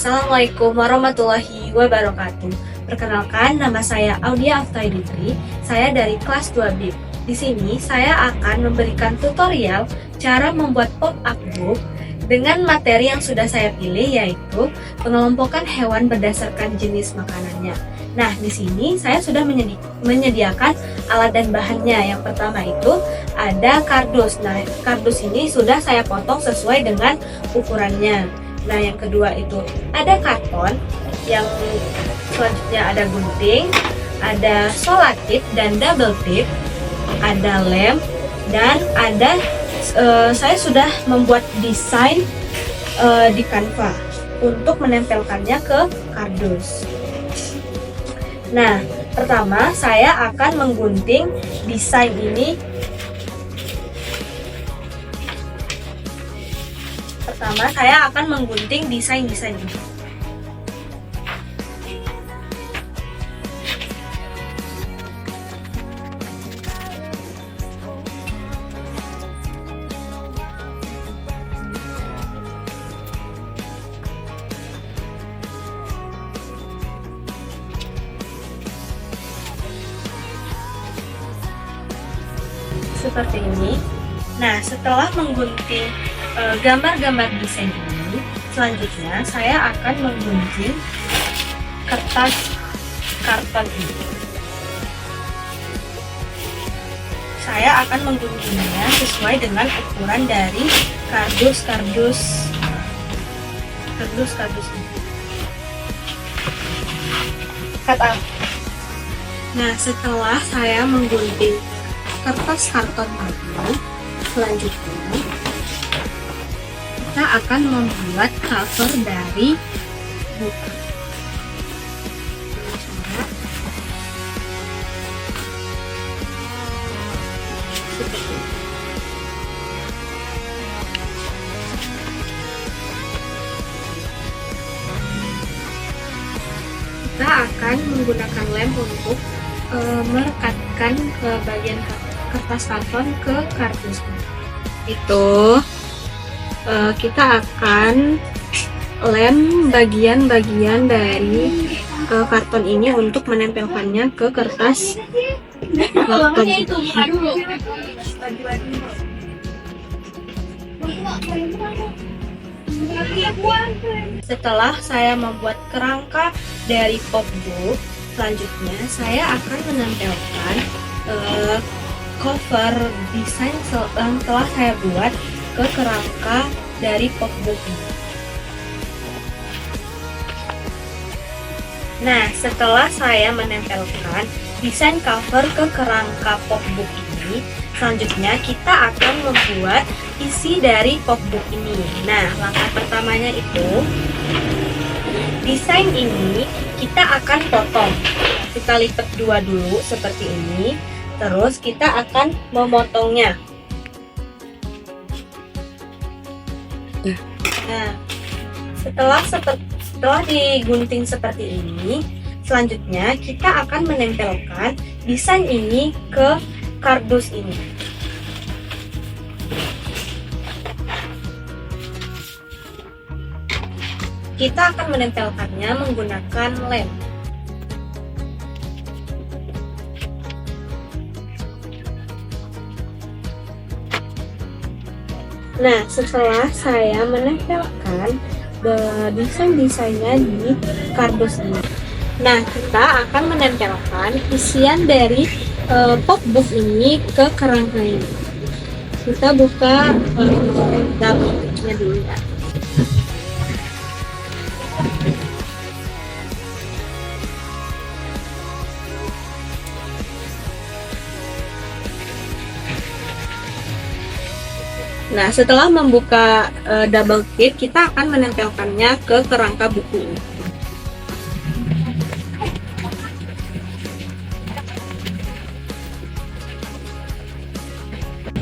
Assalamualaikum warahmatullahi wabarakatuh. Perkenalkan, nama saya Audia Aftaiditri. Saya dari kelas 2B. Di sini saya akan memberikan tutorial cara membuat pop-up book dengan materi yang sudah saya pilih, yaitu pengelompokan hewan berdasarkan jenis makanannya. Nah, di sini saya sudah menyediakan alat dan bahannya. Yang pertama itu ada kardus. Nah, kardus ini sudah saya potong sesuai dengan ukurannya. Nah, yang kedua itu ada karton, yang selanjutnya ada gunting, ada solatip dan double tip, ada lem, dan ada saya sudah membuat desain di Canva untuk menempelkannya ke kardus. Nah, pertama saya akan menggunting desain ini. Pertama saya akan menggunting desain-desain ini. Seperti ini. Nah, setelah menggunting gambar-gambar desain ini, selanjutnya saya akan menggunting kertas karton ini. Saya akan mengguntingnya sesuai dengan ukuran dari kardus ini. Nah, setelah saya menggunting kertas karton ini, selanjutnya kita akan membuat cover dari buku. Kita akan menggunakan lem untuk merekatkan ke bagian kertas karton ke kardus. Itu kita akan lem bagian-bagian dari karton ini untuk menempelkannya ke kertas karton. Setelah saya membuat kerangka dari pop book, selanjutnya saya akan menempelkan cover desain yang telah saya buat ke kerangka dari pop book ini. Nah, setelah saya menempelkan desain cover ke kerangka pop book ini, selanjutnya kita akan membuat isi dari pop book ini. Nah, langkah pertamanya itu desain ini kita akan potong. Kita lipat dua dulu seperti ini. Terus kita akan memotongnya. Nah, setelah digunting seperti ini, selanjutnya kita akan menempelkan desain ini ke kardus ini. Kita akan menempelkannya menggunakan lem. Nah, setelah saya menempelkan desain-desainnya di kardus ini, nah kita akan menempelkan isian dari pop book ini ke kerangka ini. Kita buka double-nya dulu ya. Nah, setelah membuka double tip, kita akan menempelkannya ke kerangka buku ini.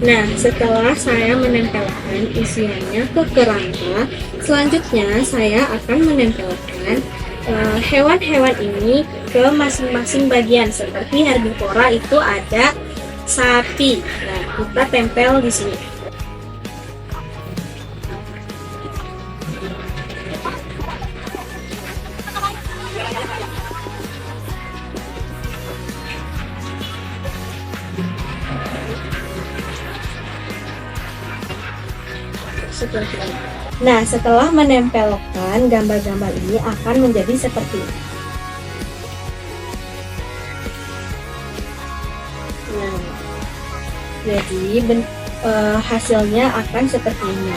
Nah, setelah saya menempelkan isiannya ke kerangka, selanjutnya saya akan menempelkan hewan-hewan ini ke masing-masing bagian. Seperti herbivora itu ada sapi. Nah, kita tempel di sini. seperti ini. Nah, setelah menempelkan, gambar-gambar ini akan menjadi seperti ini. Nah, jadi hasilnya akan seperti ini.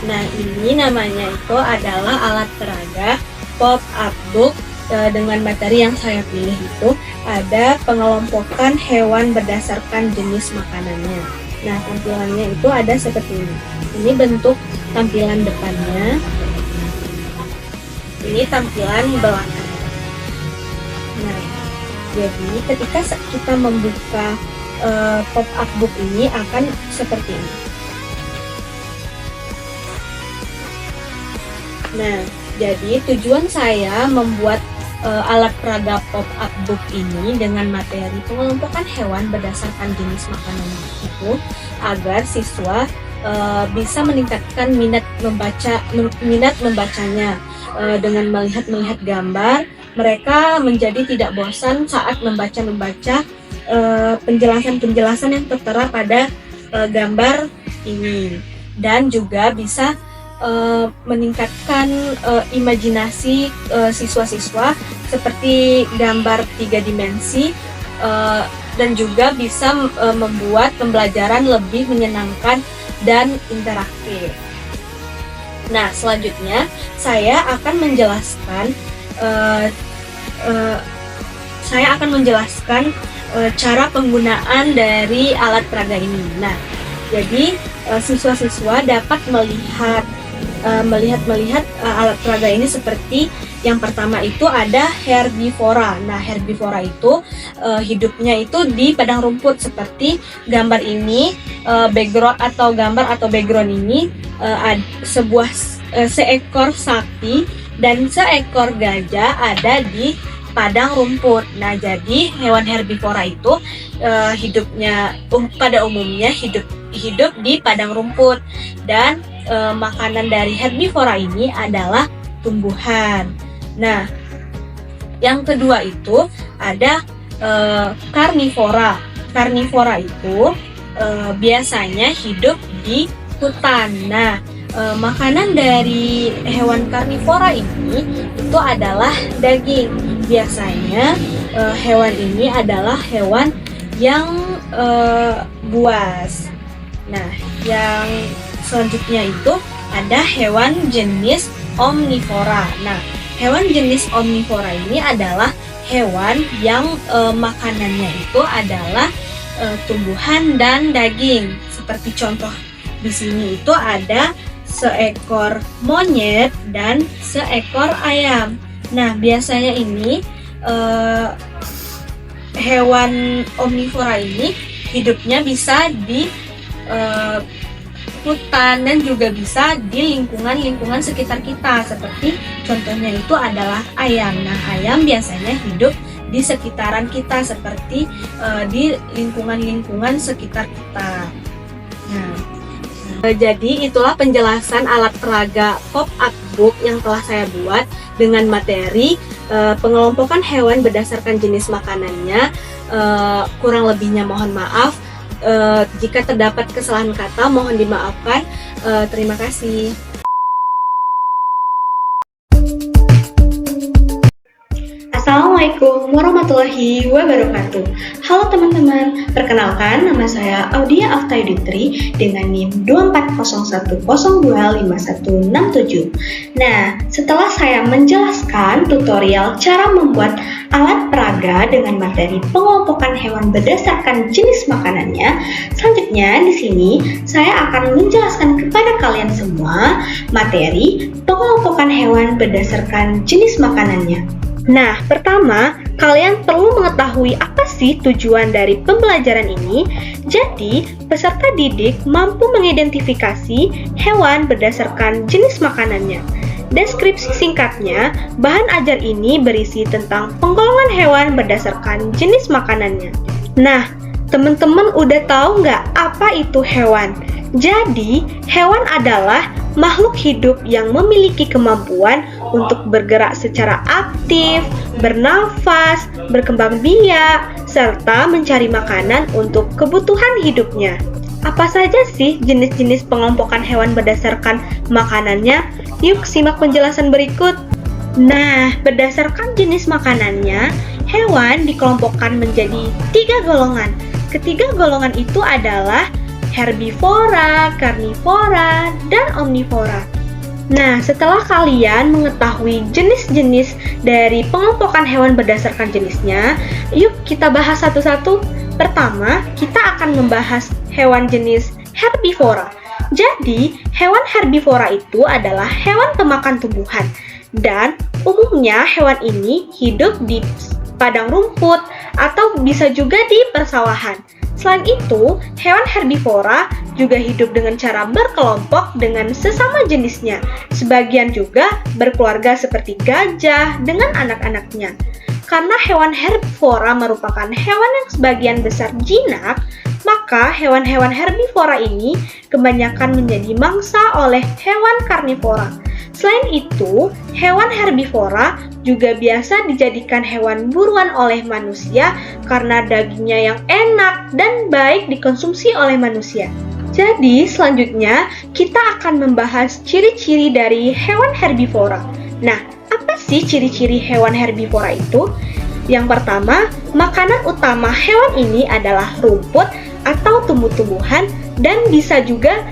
Nah, ini namanya itu adalah alat peraga pop-up book. Dengan materi yang saya pilih itu ada pengelompokan hewan berdasarkan jenis makanannya. Nah, tampilannya itu ada seperti ini. Ini bentuk tampilan depannya. Ini tampilan belakang. Nah, jadi ketika kita membuka pop-up book ini akan seperti ini. Nah, jadi tujuan saya membuat alat peraga pop-up book ini dengan materi pengelompokan hewan berdasarkan jenis makanan itu agar siswa bisa meningkatkan minat membacanya. Dengan melihat gambar, mereka menjadi tidak bosan saat membaca penjelasan-penjelasan yang tertera pada gambar ini, dan juga bisa meningkatkan imajinasi siswa-siswa seperti gambar 3 dimensi, dan juga bisa membuat pembelajaran lebih menyenangkan dan interaktif. Nah, selanjutnya saya akan menjelaskan cara penggunaan dari alat peraga ini. Nah, jadi siswa-siswa dapat melihat alat peraga ini seperti yang pertama itu ada herbivora. Nah, herbivora itu hidupnya itu di padang rumput seperti gambar ini. Background ini seekor sapi dan seekor gajah ada di padang rumput. Nah, jadi hewan herbivora itu hidupnya pada umumnya hidup di padang rumput, dan makanan dari herbivora ini adalah tumbuhan. Nah, yang kedua itu ada karnivora. Karnivora itu biasanya hidup di hutan. Nah, makanan dari hewan karnivora ini itu adalah daging. Biasanya hewan ini adalah hewan yang buas. Nah, yang selanjutnya itu ada hewan jenis omnivora. Nah, hewan jenis omnivora ini adalah hewan yang makanannya itu adalah tumbuhan dan daging. Seperti contoh di sini itu ada seekor monyet dan seekor ayam. Nah, biasanya ini hewan omnivora ini hidupnya bisa di hutan dan juga bisa di lingkungan sekitar kita, seperti contohnya itu adalah ayam. Nah, ayam biasanya hidup di sekitaran kita, seperti di lingkungan sekitar kita. Nah, jadi itulah penjelasan alat peraga pop-up book yang telah saya buat dengan materi pengelompokan hewan berdasarkan jenis makanannya. Kurang lebihnya mohon maaf. Jika terdapat kesalahan kata, mohon dimaafkan. Terima kasih. Assalamualaikum warahmatullahi wabarakatuh. Halo teman-teman, perkenalkan nama saya Audia Altaiditri dengan NIM 2401025167. Nah, setelah saya menjelaskan tutorial cara membuat alat peraga dengan materi pengelompokan hewan berdasarkan jenis makanannya, selanjutnya di sini saya akan menjelaskan kepada kalian semua materi pengelompokan hewan berdasarkan jenis makanannya. Nah, pertama, kalian perlu mengetahui apa sih tujuan dari pembelajaran ini. Jadi, peserta didik mampu mengidentifikasi hewan berdasarkan jenis makanannya. Deskripsi singkatnya, bahan ajar ini berisi tentang penggolongan hewan berdasarkan jenis makanannya. Nah, teman-teman udah tahu nggak apa itu hewan? Jadi, hewan adalah makhluk hidup yang memiliki kemampuan untuk bergerak secara aktif, bernafas, berkembang biak, serta mencari makanan untuk kebutuhan hidupnya. Apa saja sih jenis-jenis pengelompokan hewan berdasarkan makanannya? Yuk simak penjelasan berikut. Nah, berdasarkan jenis makanannya, hewan dikelompokkan menjadi 3 golongan. Ketiga golongan itu adalah herbivora, karnivora, dan omnivora. Nah, setelah kalian mengetahui jenis-jenis dari pengelompokan hewan berdasarkan jenisnya, yuk kita bahas satu-satu. Pertama, kita akan membahas hewan jenis herbivora. Jadi, hewan herbivora itu adalah hewan pemakan tumbuhan. Dan umumnya hewan ini hidup di padang rumput atau bisa juga di persawahan. Selain itu, hewan herbivora juga hidup dengan cara berkelompok dengan sesama jenisnya. Sebagian juga berkeluarga seperti gajah dengan anak-anaknya. Karena hewan herbivora merupakan hewan yang sebagian besar jinak, maka hewan-hewan herbivora ini kebanyakan menjadi mangsa oleh hewan karnivora. Selain itu, hewan herbivora juga biasa dijadikan hewan buruan oleh manusia karena dagingnya yang enak dan baik dikonsumsi oleh manusia. Jadi, selanjutnya kita akan membahas ciri-ciri dari hewan herbivora. Nah, apa sih ciri-ciri hewan herbivora itu? Yang pertama, makanan utama hewan ini adalah rumput atau tumbuh-tumbuhan dan bisa juga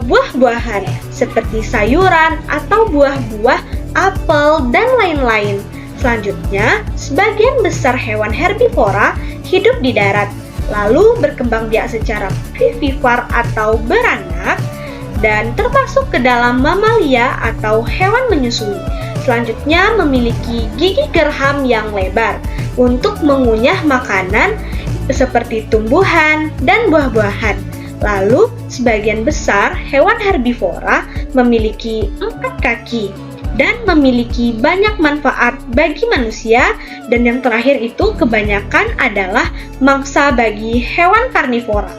buah-buahan seperti sayuran atau buah-buah, apel, dan lain-lain. Selanjutnya, sebagian besar hewan herbivora hidup di darat, lalu berkembang biak secara vivipar atau beranak, dan termasuk ke dalam mamalia atau hewan menyusui. Selanjutnya memiliki gigi geraham yang lebar untuk mengunyah makanan seperti tumbuhan dan buah-buahan. Lalu, sebagian besar hewan herbivora memiliki 4 kaki dan memiliki banyak manfaat bagi manusia, dan yang terakhir itu kebanyakan adalah mangsa bagi hewan karnivora.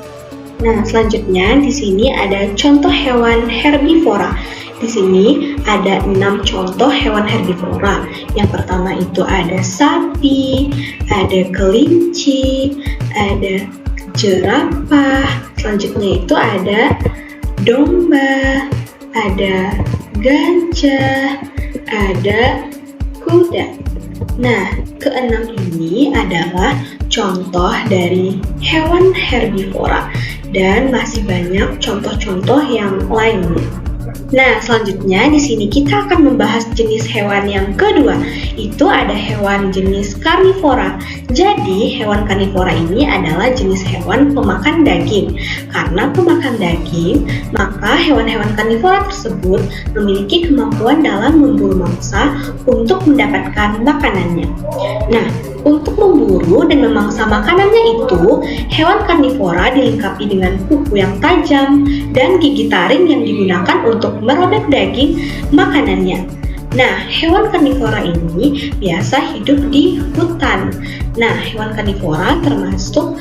Nah, selanjutnya di sini ada contoh hewan herbivora. Di sini ada 6 contoh hewan herbivora. Yang pertama itu ada sapi, ada kelinci, ada jerapah, selanjutnya itu ada domba, ada gajah, ada kuda. Nah, keenam ini adalah contoh dari hewan herbivora dan masih banyak contoh-contoh yang lainnya. Nah, selanjutnya di sini kita akan membahas jenis hewan yang kedua. Itu ada hewan jenis karnivora. Jadi, hewan karnivora ini adalah jenis hewan pemakan daging. Karena pemakan daging, maka hewan-hewan karnivora tersebut memiliki kemampuan dalam memburu mangsa untuk mendapatkan makanannya. Nah, untuk memburu dan memangsa makanannya itu, hewan karnivora dilengkapi dengan kuku yang tajam dan gigi taring yang digunakan untuk merobek daging makanannya. Nah, hewan karnivora ini biasa hidup di hutan. Nah, hewan karnivora termasuk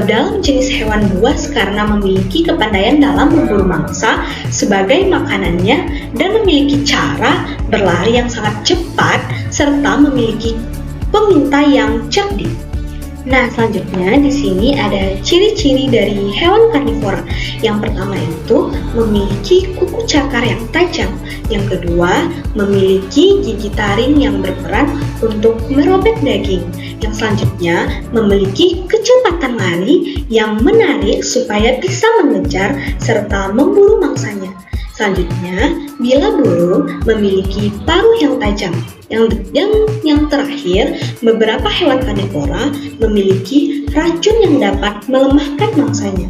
dalam jenis hewan buas karena memiliki kepandaian dalam memburu mangsa sebagai makanannya dan memiliki cara berlari yang sangat cepat serta memiliki pengintai yang cerdik. Nah, selanjutnya di sini ada ciri-ciri dari hewan karnivora. Yang pertama itu memiliki kuku cakar yang tajam. Yang kedua, memiliki gigi taring yang berperan untuk merobek daging. Yang selanjutnya, memiliki kecepatan lari yang menarik supaya bisa mengejar serta memburu mangsanya. Selanjutnya, bila burung memiliki paruh yang tajam. Yang terakhir, beberapa hewan karnivora memiliki racun yang dapat melemahkan mangsanya.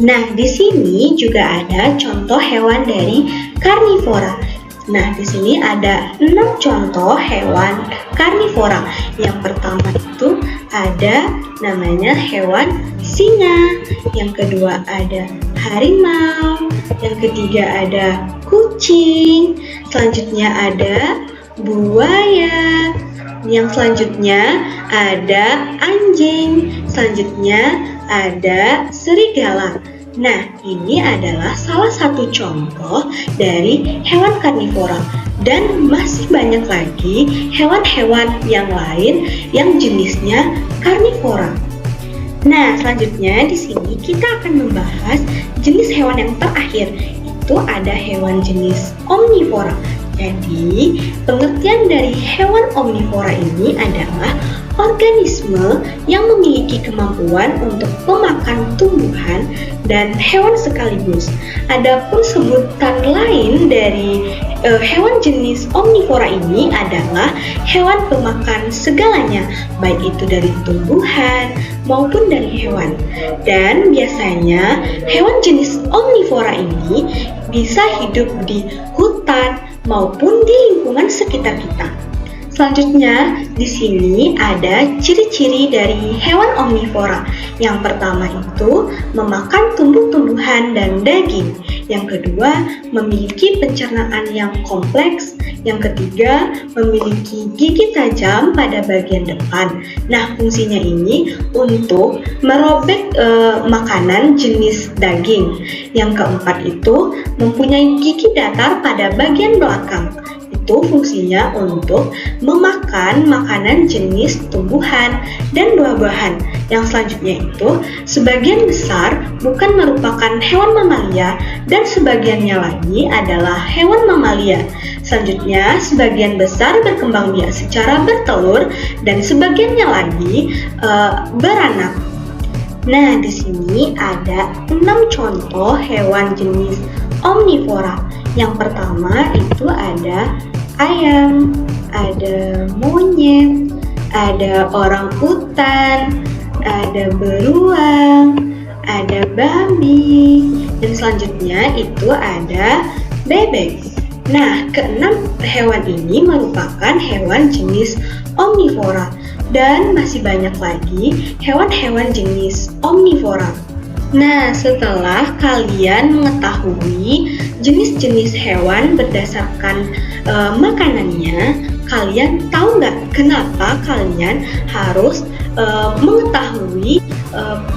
Nah, di sini juga ada contoh hewan dari karnivora. Nah, di sini ada 6 contoh hewan karnivora. Yang pertama itu ada namanya hewan singa. Yang kedua ada harimau. Yang ketiga ada kucing. Selanjutnya ada buaya. Yang selanjutnya ada anjing. Selanjutnya ada serigala. Nah, ini adalah salah satu contoh dari hewan karnivora. Dan masih banyak lagi hewan-hewan yang lain yang jenisnya karnivora. Nah, selanjutnya di sini kita akan membahas jenis hewan yang terakhir. Itu ada hewan jenis omnivora. Jadi, pengertian dari hewan omnivora ini adalah organisme yang memiliki kemampuan untuk memakan tumbuhan dan hewan sekaligus. Adapun sebutan lain dari hewan jenis omnivora ini adalah hewan pemakan segalanya, baik itu dari tumbuhan maupun dari hewan. Dan biasanya hewan jenis omnivora ini bisa hidup di hutan maupun di lingkungan sekitar kita. Selanjutnya, di sini ada ciri-ciri dari hewan omnivora. Yang pertama itu memakan tumbuh-tumbuhan dan daging. Yang kedua, memiliki pencernaan yang kompleks. Yang ketiga, memiliki gigi tajam pada bagian depan. Nah, fungsinya ini untuk merobek makanan jenis daging. Yang keempat itu mempunyai gigi datar pada bagian belakang. Itu fungsinya untuk memakan makanan jenis tumbuhan dan buah-buahan. Yang selanjutnya itu sebagian besar bukan merupakan hewan mamalia dan sebagiannya lagi adalah hewan mamalia. Selanjutnya sebagian besar berkembang biak secara bertelur dan sebagiannya lagi beranak. Nah, di sini ada 6 contoh hewan jenis omnivora. Yang pertama itu ada ayam, ada monyet, ada orang utan, ada beruang, ada babi, dan selanjutnya itu ada bebek. Nah, keenam hewan ini merupakan hewan jenis omnivora dan masih banyak lagi hewan-hewan jenis omnivora. Nah, setelah kalian mengetahui jenis-jenis hewan berdasarkan makanannya, kalian tahu nggak kenapa kalian harus mengetahui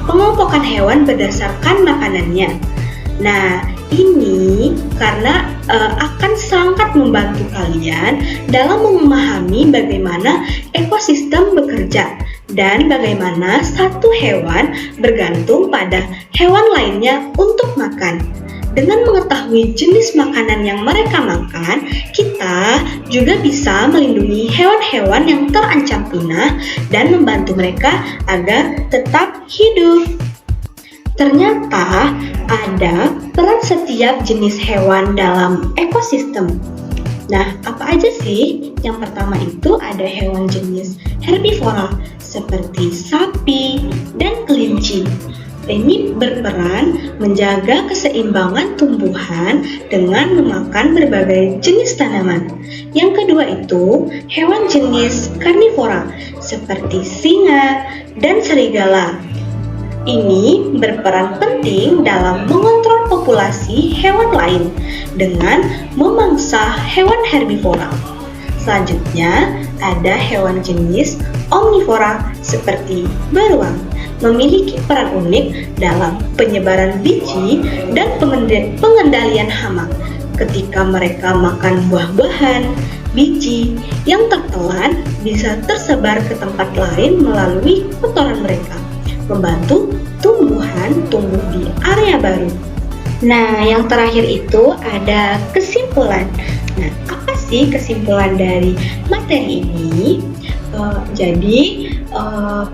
pengelompokan hewan berdasarkan makanannya? Nah, ini karena akan sangat membantu kalian dalam memahami bagaimana ekosistem bekerja dan bagaimana satu hewan bergantung pada hewan lainnya untuk makan. Dengan mengetahui jenis makanan yang mereka makan, kita juga bisa melindungi hewan-hewan yang terancam punah dan membantu mereka agar tetap hidup. Ternyata ada peran setiap jenis hewan dalam ekosistem. Nah, apa aja sih? Yang pertama itu ada hewan jenis herbivora seperti sapi dan kelinci. Ini berperan menjaga keseimbangan tumbuhan dengan memakan berbagai jenis tanaman. Yang kedua itu hewan jenis karnivora seperti singa dan serigala. Ini berperan penting dalam mengontrol populasi hewan lain dengan memangsa hewan herbivora. Selanjutnya, ada hewan jenis omnivora seperti beruang. Memiliki peran unik dalam penyebaran biji dan pengendalian hama. Ketika mereka makan buah-buahan, biji yang tertelan bisa tersebar ke tempat lain melalui kotoran mereka, membantu tumbuhan tumbuh di area baru. Nah, yang terakhir itu ada kesimpulan. Nah, apa sih kesimpulan dari materi ini?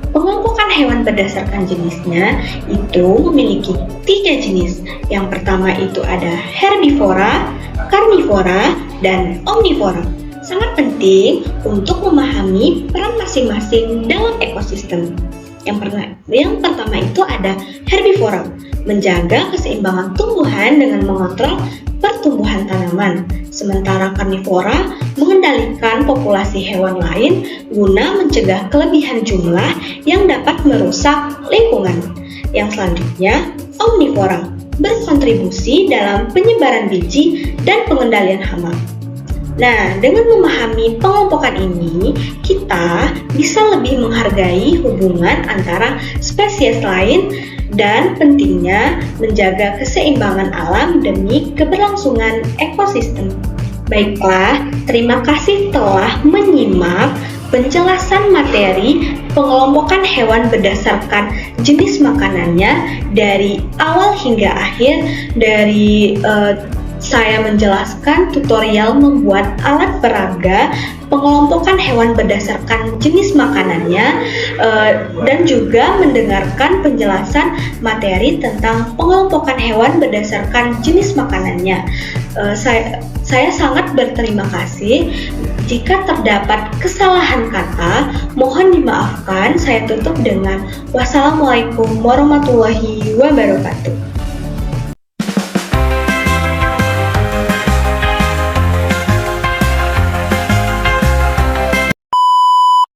Pengelompokan hewan berdasarkan jenisnya itu memiliki 3 jenis. Yang pertama itu ada herbivora, karnivora, dan omnivora. Sangat penting untuk memahami peran masing-masing dalam ekosistem. Yang pertama itu ada herbivora, menjaga keseimbangan tumbuhan dengan mengontrol pertumbuhan tanaman. Sementara karnivora mengendalikan populasi hewan lain guna mencegah kelebihan jumlah yang dapat merusak lingkungan. Yang selanjutnya, omnivora berkontribusi dalam penyebaran biji dan pengendalian hama. Nah, dengan memahami pengelompokan ini, kita bisa lebih menghargai hubungan antara spesies lain dan pentingnya menjaga keseimbangan alam demi keberlangsungan ekosistem. Baiklah, terima kasih telah menyimak penjelasan materi pengelompokan hewan berdasarkan jenis makanannya dari awal hingga akhir, dari saya menjelaskan tutorial membuat alat peraga, pengelompokan hewan berdasarkan jenis makanannya, dan juga mendengarkan penjelasan materi tentang pengelompokan hewan berdasarkan jenis makanannya. Saya sangat berterima kasih. Jika terdapat kesalahan kata, mohon dimaafkan. Saya tutup dengan wassalamualaikum warahmatullahi wabarakatuh.